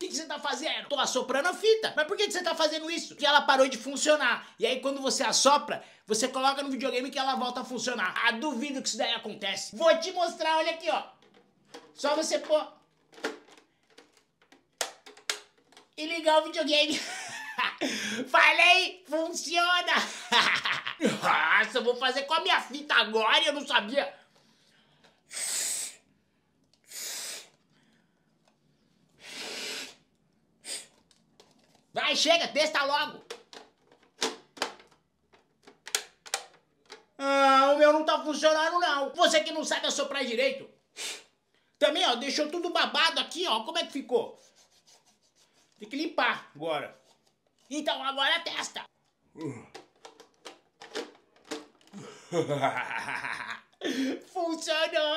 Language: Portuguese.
que você tá fazendo? Tô assoprando a fita. Mas por que você tá fazendo isso? Porque ela parou de funcionar. E aí quando você assopra, você coloca no videogame que ela volta a funcionar. Ah, duvido que isso daí acontece. Vou te mostrar, olha aqui, ó. Só você pôr... e ligar o videogame. Falei, funciona. Nossa, eu vou fazer com a minha fita agora, eu não sabia. Vai, chega, testa logo. Ah, o meu não tá funcionando não. Você que não sabe assoprar direito. Também, ó, deixou tudo babado aqui, ó. Como é que ficou? Tem que limpar agora. Então, agora testa. Funcionou.